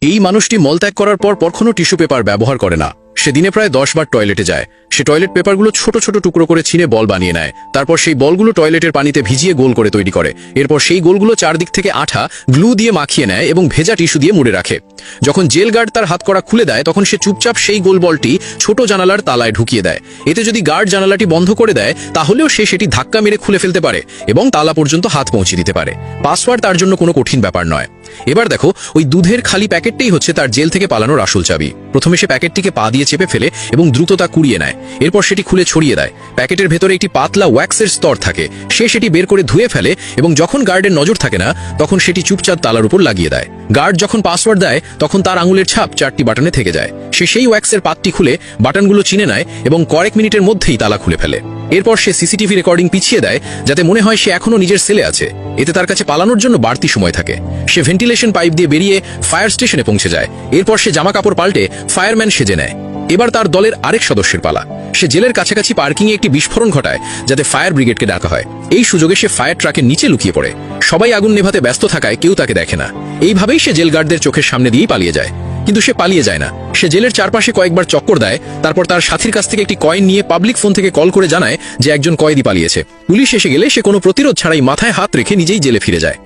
এই মানুষটি মলত্যাগ করার পর কখনো টিস্যু পেপার ব্যবহার করে না। সে দিনে প্রায় 10 বার টয়লেটে যায়। সে টয়লেট পেপারগুলো ছোট ছোট টুকরো করে ছিঁড়ে বল বানিয়ে নেয়। তারপর সেই বলগুলো টয়লেটের পানিতে ভিজিয়ে গোল করে তৈরি করে। এরপর সেই গোলগুলো চারদিক থেকে আঠা গ্লু দিয়ে মাখিয়ে নেয় এবং ভেজা টিস্যু দিয়ে মুড়ে রাখে। যখন জেল গার্ড তার হাত করা খুলে দেয় তখন সে চুপচাপ সেই গোল বলটি ছোট জানালার তালায় ঢুকিয়ে দেয়। এতে যদি গার্ড জানালাটি বন্ধ করে দেয় তাহলেও সে সেটি ধাক্কা মেরে খুলে ফেলতে পারে এবং তালা পর্যন্ত হাত পৌঁছে দিতে পারে। পাসওয়ার্ড তার জন্য কোনো কঠিন ব্যাপার নয়। এবার দেখো, ওই দুধের খালি প্যাকেটটাই হচ্ছে তার জেল থেকে পালানোর আসল চাবি। প্রথমে সে প্যাকেটটিকে পা দিয়ে চেপে ফেলে এবং দ্রুত তা কুড়িয়ে নেয়। এরপর সেটি খুলে ছড়িয়ে দেয়। প্যাকেটের ভেতরে একটি পাতলা ওয়্যাক্সের স্তর থাকে। সে সেটি বের করে ধুয়ে ফেলে এবং যখন গার্ডের নজর থাকে না তখন সেটি চুপচাপ তালার উপর লাগিয়ে দেয়। গার্ড যখন পাসওয়ার্ড দেয় তখন তার আঙুলের ছাপ 4টি বাটনে থেকে যায়। সে সেই ওয়্যাক্সের পাতটি খুলে বাটনগুলো চিনে নেয় এবং কয়েক মিনিটের মধ্যেই তালা খুলে ফেলে। এরপর সে সিসিটিভি রেকর্ডিং পিছিয়ে দেয় যাতে মনে হয় সে এখনো নিজের সেলে আছে। এতে তার কাছে পালানোর জন্য বাড়তি সময় থাকে। সে ভেন্টিলেশন পাইপ দিয়ে বেরিয়ে ফায়ার স্টেশনে পৌঁছে যায়। এরপর সে জামা কাপড় পাল্টে ফায়ারম্যান সেজে নেয়। এবার তার দলের আরেক সদস্যের পালা। সে জেলের কাছাকাছি পার্কিংয়ে একটি বিস্ফোরণ ঘটায় যাতে ফায়ার ব্রিগেডকে ডাকা হয়। এই সুযোগে সে ফায়ার ট্রাকের নিচে লুকিয়ে পড়ে। সবাই আগুন নেভাতে ব্যস্ত থাকায় কেউ তাকে দেখে না। এইভাবেই সে জেল গার্ডদের চোখের সামনে দিয়েই পালিয়ে যায়। কিন্তু সে পালিয়ে যায় না। সে জেলের চারপাশে কয়েকবার চক্কর দেয়। তারপর তার সাথীর কাছ থেকে একটি কয়েন নিয়ে পাবলিক ফোন থেকে কল করে জানায় যে একজন কয়েদি পালিয়েছে। পুলিশ এসে গেলে সে কোনো প্রতিরোধ ছাড়াই মাথায় হাত রেখে নিজেই জেলে ফিরে যায়।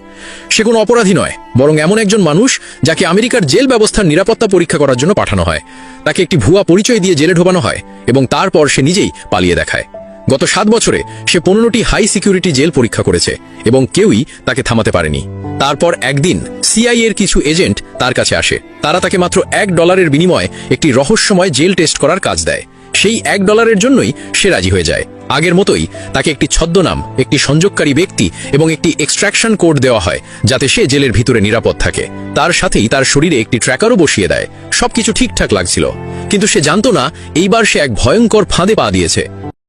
সে কোনো অপরাধী নয়, বরং এমন একজন মানুষ যাকে আমেরিকার জেল ব্যবস্থার নিরাপত্তা পরীক্ষা করার জন্য পাঠানো হয়। তাকে একটি ভুয়া পরিচয় দিয়ে জেলে ঢোকানো হয় এবং তারপর সে নিজেই পালিয়ে দেখায়। গত 7 বছরে সে 15টি হাই সিকিউরিটি জেল পরীক্ষা করেছে এবং কেউই তাকে থামাতে পারেনি। তারপর একদিন সিআইএর কিছু এজেন্ট তার কাছে আসে। তারা তাকে মাত্র $1 বিনিময়ে একটি রহস্যময় জেল টেস্ট করার কাজ দেয়। সেই $1 জন্যই সে রাজি হয়ে যায়। আগের মতোই তাকে একটি ছদ্মনাম, একটি সংযোগকারী ব্যক্তি এবং একটি এক্সট্রাকশন কোড দেওয়া হয় যাতে সে জেলের ভিতরে নিরাপদ থাকে। তার সাথেই তার শরীরে একটি ট্র্যাকারও বসিয়ে দেয়। সবকিছু ঠিকঠাক লাগছিল, কিন্তু সে জানতো না এইবার সে এক ভয়ঙ্কর ফাঁদে পা দিয়েছে।